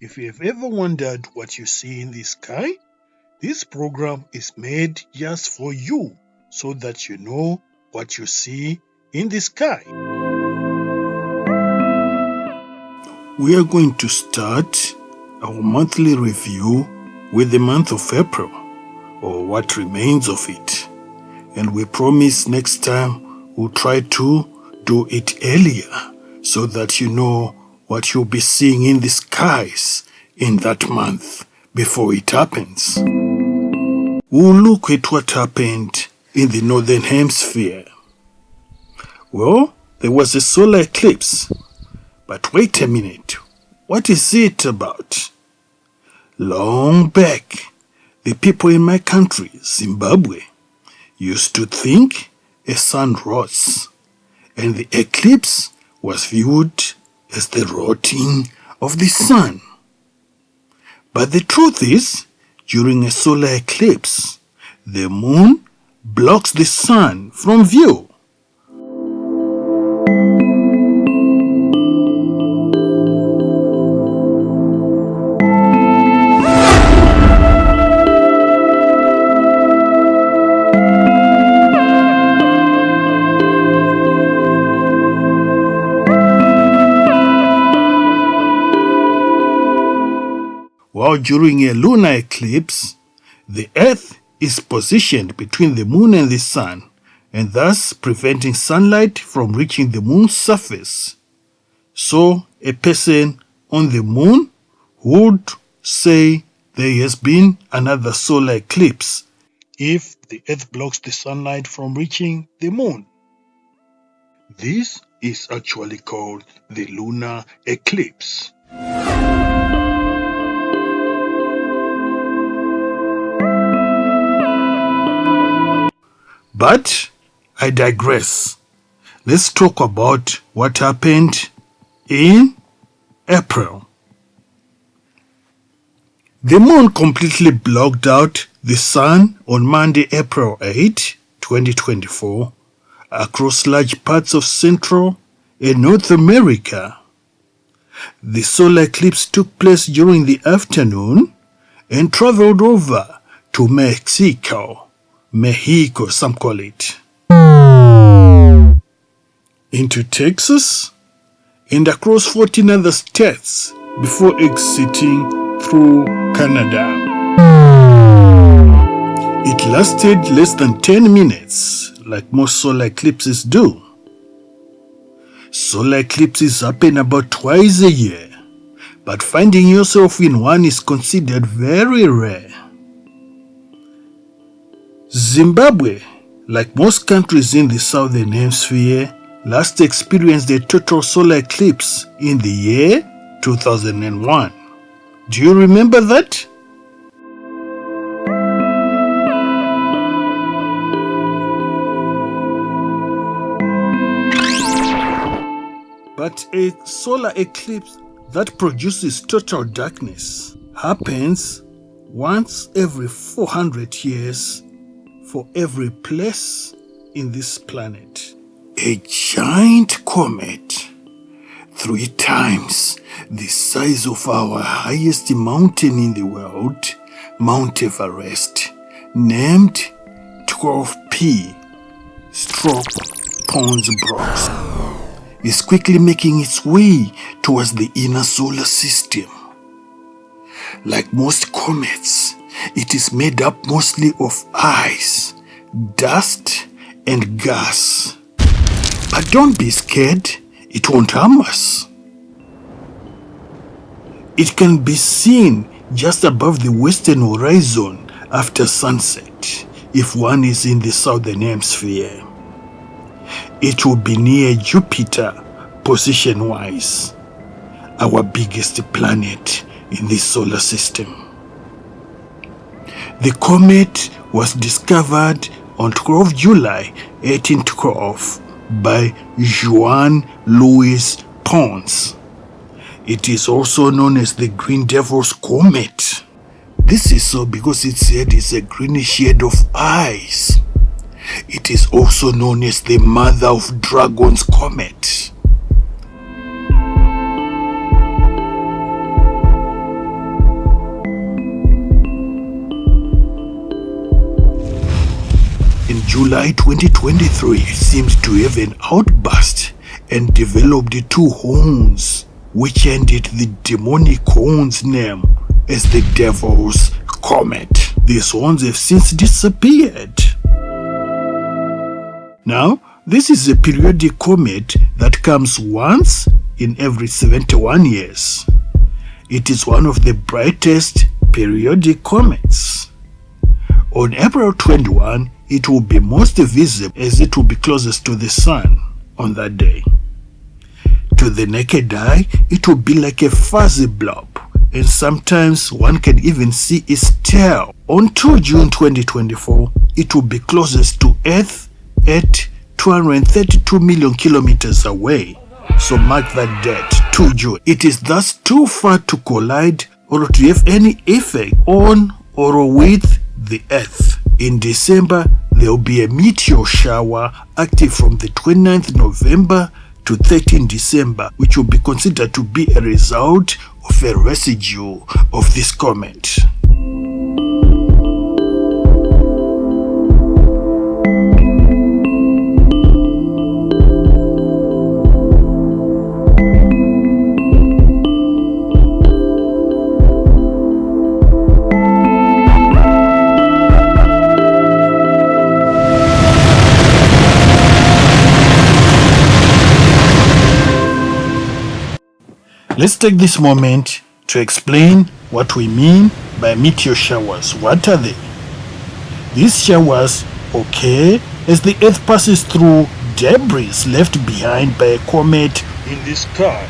If you have ever wondered what you see in the sky, this program is made just for you so that you know what you see in the sky. We are going to start our monthly review with the month of April, or what remains of it. And we promise next time we'll try to do it earlier so that you know what you'll be seeing in the skies in that month before it happens. We'll look at what happened in the Northern Hemisphere. Well, there was a solar eclipse. But wait a minute, what is it about? Long back, the people in my country, Zimbabwe, used to think a sun rose, and the eclipse was viewed as the rotting of the sun. But the truth is, during a solar eclipse, the moon blocks the sun from view. While during a lunar eclipse, the Earth is positioned between the moon and the sun, and thus preventing sunlight from reaching the moon's surface. So, a person on the moon would say there has been another solar eclipse if the Earth blocks the sunlight from reaching the moon. This is actually called the lunar eclipse. But I digress. Let's talk about what happened in April. The moon completely blocked out the sun on Monday, April 8, 2024, across large parts of Central and North America. The solar eclipse took place during the afternoon and traveled over to Mexico, some call it, into Texas and across 14 other states before exiting through Canada. It lasted less than 10 minutes, like most solar eclipses do. Solar eclipses happen about twice a year, but finding yourself in one is considered very rare. Zimbabwe, like most countries in the Southern Hemisphere, last experienced a total solar eclipse in the year 2001. Do you remember that? But a solar eclipse that produces total darkness happens once every 400 years for every place in this planet. A giant comet, 3 times the size of our highest mountain in the world, Mount Everest, named 12P pons-brooks, is quickly making its way towards the inner solar system. Like most comets, it is made up mostly of ice, dust, and gas. But don't be scared, it won't harm us. It can be seen just above the western horizon after sunset if one is in the southern hemisphere. It will be near Jupiter position-wise, our biggest planet in the solar system. The comet was discovered on 12 July 1812 by Juan Louis Pons. It is also known as the Green Devil's Comet. This is so because its head is a greenish shade of ice. It is also known as the Mother of Dragons Comet. July 2023 seemed to have an outburst and developed two horns, which ended the demonic horn's name as the Devil's Comet. These horns have since disappeared. Now, this is a periodic comet that comes once in every 71 years. It is one of the brightest periodic comets. On April 21, it will be most visible as it will be closest to the sun on that day. To the naked eye, it will be like a fuzzy blob, and sometimes one can even see its tail. On 2 June 2024, it will be closest to Earth at 232 million kilometers away. So mark that date, 2 June. It is thus too far to collide or to have any effect on or with the Earth. In December, there will be a meteor shower active from the 29th November to 13 December, which will be considered to be a result of a residue of this comet. Let's take this moment to explain what we mean by meteor showers. What are they? These showers occur as the Earth passes through debris left behind by a comet in the sky.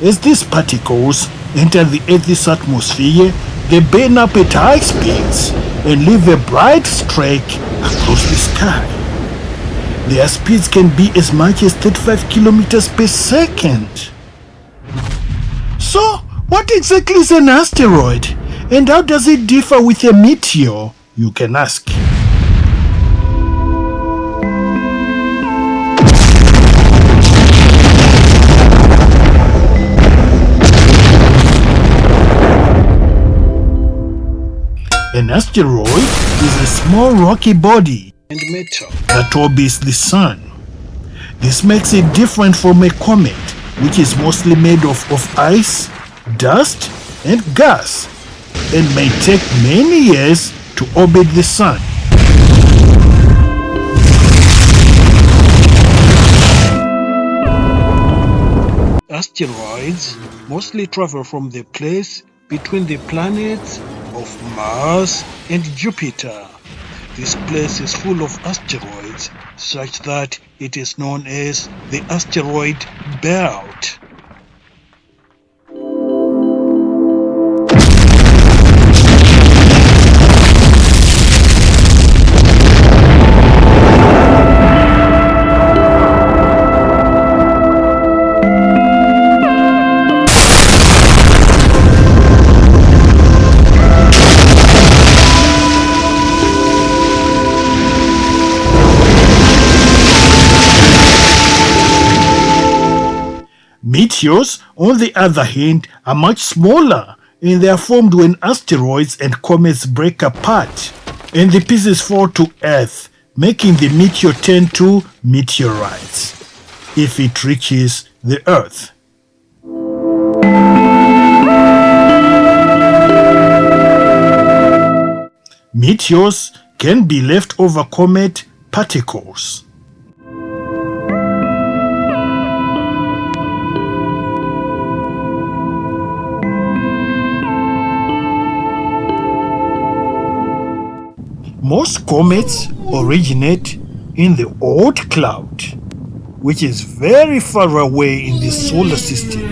As these particles enter the Earth's atmosphere, they burn up at high speeds and leave a bright streak across the sky. Their speeds can be as much as 35 kilometers per second. So, what exactly is an asteroid? And how does it differ with a meteor, you can ask? An asteroid is a small rocky body and metal that orbits the sun. This makes it different from a comet, which is mostly made of ice, dust, and gas, and may take many years to orbit the sun. Asteroids mostly travel from the place between the planets of Mars and Jupiter. This place is full of asteroids, such that it is known as the asteroid belt. Meteors, on the other hand, are much smaller, and they are formed when asteroids and comets break apart, and the pieces fall to Earth, making the meteor turn to meteorites if it reaches the Earth. Meteors can be leftover comet particles. Most comets originate in the Oort cloud, which is very far away in the solar system,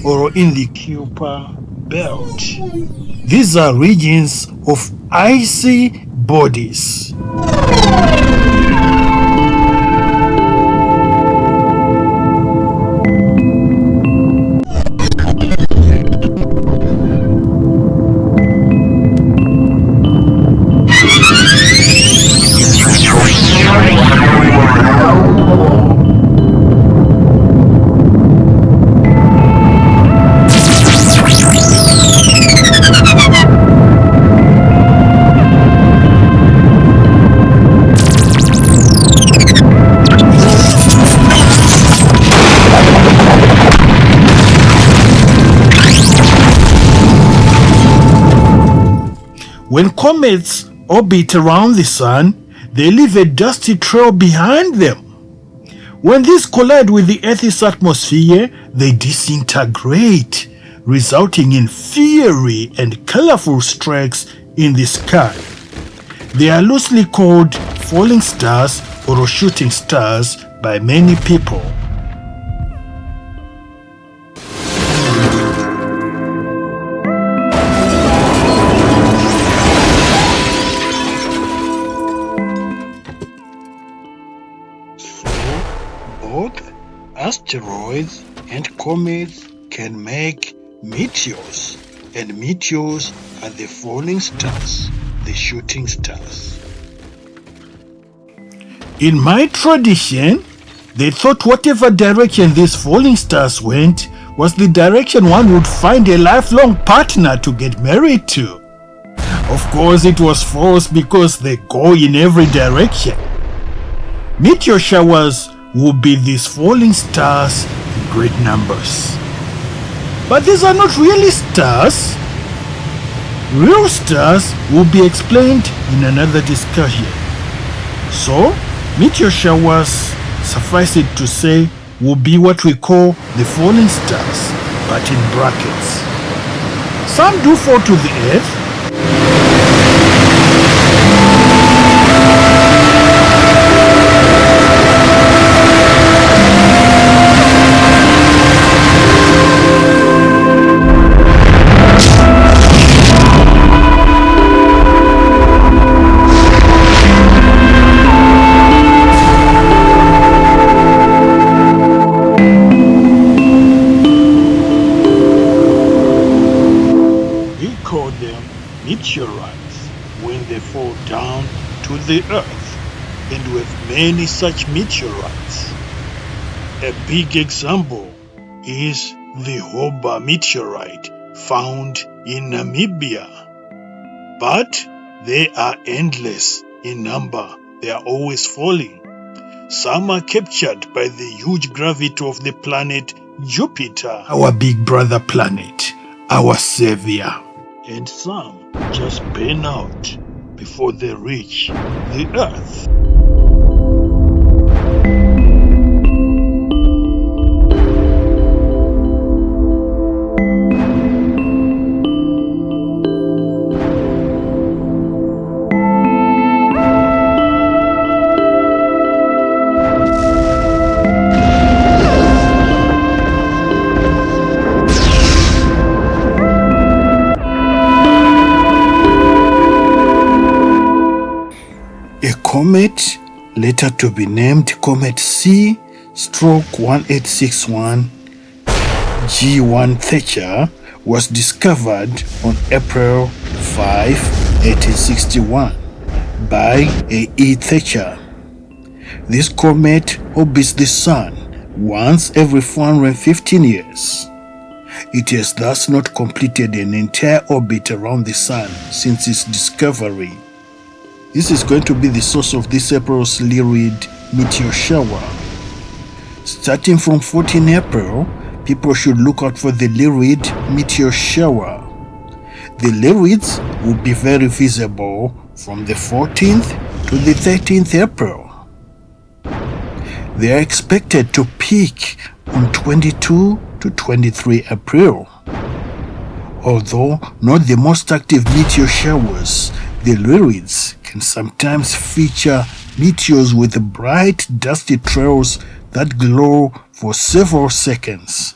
or in the Kuiper belt. These are regions of icy bodies. When comets orbit around the sun, they leave a dusty trail behind them. When these collide with the Earth's atmosphere, they disintegrate, resulting in fiery and colorful streaks in the sky. They are loosely called falling stars or shooting stars by many people. Both asteroids and comets can make meteors, and meteors are the falling stars, the shooting stars. In my tradition, they thought whatever direction these falling stars went was the direction one would find a lifelong partner to get married to. Of course, it was false because they go in every direction. Meteor showers will be these falling stars in great numbers. But these are not really stars. Real stars will be explained in another discussion. So, meteor showers, suffice it to say, will be what we call the falling stars, but in brackets. Some do fall to the earth. Call them meteorites when they fall down to the earth, and we have many such meteorites. A big example is the Hoba meteorite found in Namibia. But they are endless in number. They are always falling. Some are captured by the huge gravity of the planet Jupiter, our big brother planet, our savior. And some just burn out before they reach the earth. A comet, later to be named Comet C/1861 G1 Thatcher, was discovered on April 5, 1861 by A. E. Thatcher. This comet orbits the Sun once every 415 years. It has thus not completed an entire orbit around the Sun since its discovery. This is going to be the source of this April's Lyrid meteor shower. Starting from 14 April, people should look out for the Lyrid meteor shower. The Lyrids will be very visible from the 14th to the 13th April. They are expected to peak on 22 to 23 April. Although not the most active meteor showers, the Lyrids can sometimes feature meteors with bright, dusty trails that glow for several seconds.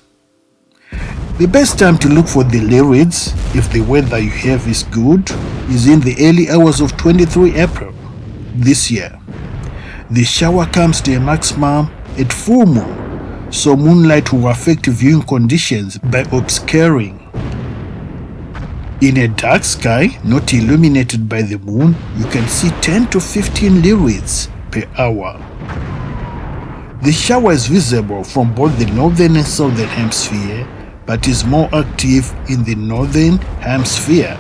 The best time to look for the Lyrids, if the weather you have is good, is in the early hours of 23 April this year. The shower comes to a maximum at full moon, so moonlight will affect viewing conditions by obscuring. In a dark sky, not illuminated by the moon, you can see 10 to 15 Lyrids per hour. The shower is visible from both the northern and southern hemisphere, but is more active in the northern hemisphere.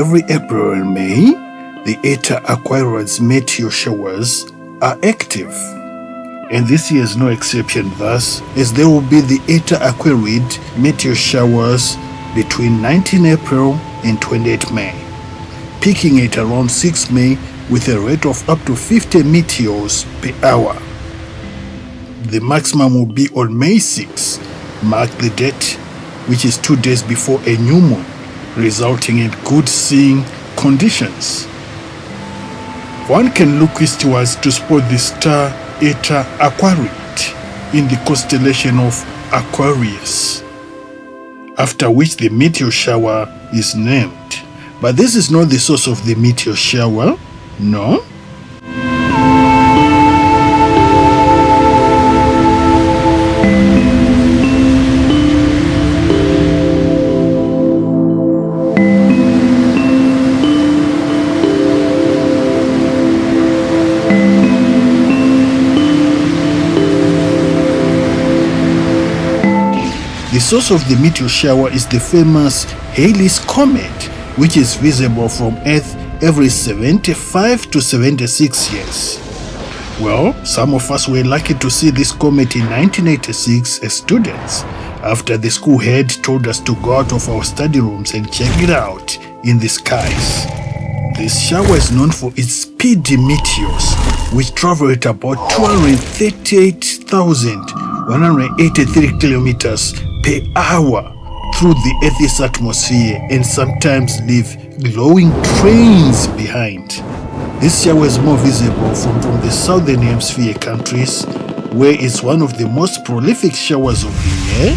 Every April and May, the Eta Aquarius meteor showers are active. And this year is no exception thus, as there will be the Eta Aquarid meteor showers between 19 April and 28 May, peaking at around 6 May with a rate of up to 50 meteors per hour. The maximum will be on May 6, mark the date, which is 2 days before a new moon, resulting in good seeing conditions. One can look eastwards to spot the star Eta Aquarid in the constellation of Aquarius, after which the meteor shower is named. But this is not the source of the meteor shower, no. The source of the meteor shower is the famous Halley's Comet, which is visible from Earth every 75 to 76 years. Well, some of us were lucky to see this comet in 1986 as students, after the school head told us to go out of our study rooms and check it out in the skies. This shower is known for its speedy meteors, which travel at about 238,183 kilometers per hour through the Earth's atmosphere and sometimes leave glowing trains behind. This shower is more visible from the southern hemisphere countries, where it's one of the most prolific showers of the year,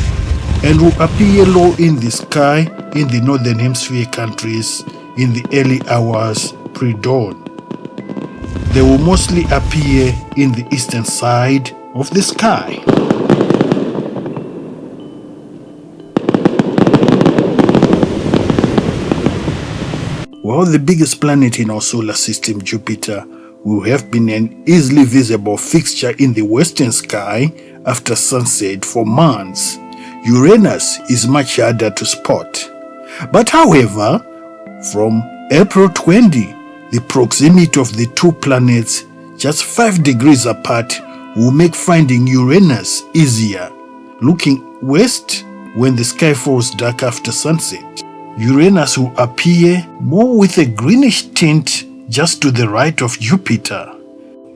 and will appear low in the sky in the northern hemisphere countries in the early hours pre-dawn. They will mostly appear in the eastern side of the sky. While the biggest planet in our solar system, Jupiter, will have been an easily visible fixture in the western sky after sunset for months, Uranus is much harder to spot. But however, from April 20, the proximity of the two planets just 5 degrees apart will make finding Uranus easier. Looking west when the sky falls dark after sunset, Uranus will appear more with a greenish tint just to the right of Jupiter.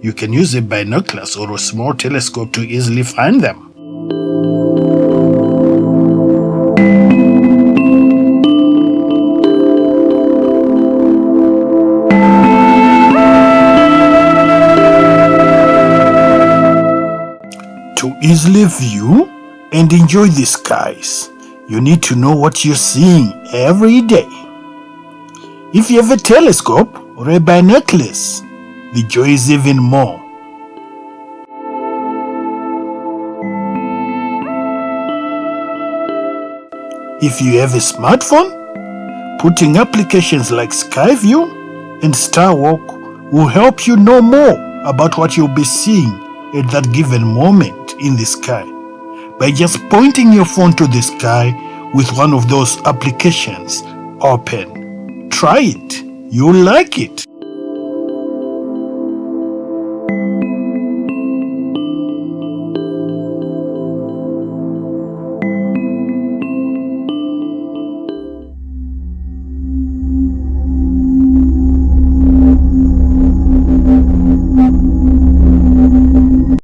You can use a binoculars or a small telescope to easily find them. To easily view and enjoy the skies, you need to know what you're seeing every day. If you have a telescope or a binoculars, the joy is even more. If you have a smartphone, putting applications like Skyview and Starwalk will help you know more about what you'll be seeing at that given moment in the sky by just pointing your phone to the sky with one of those applications open. Try it. You'll like it.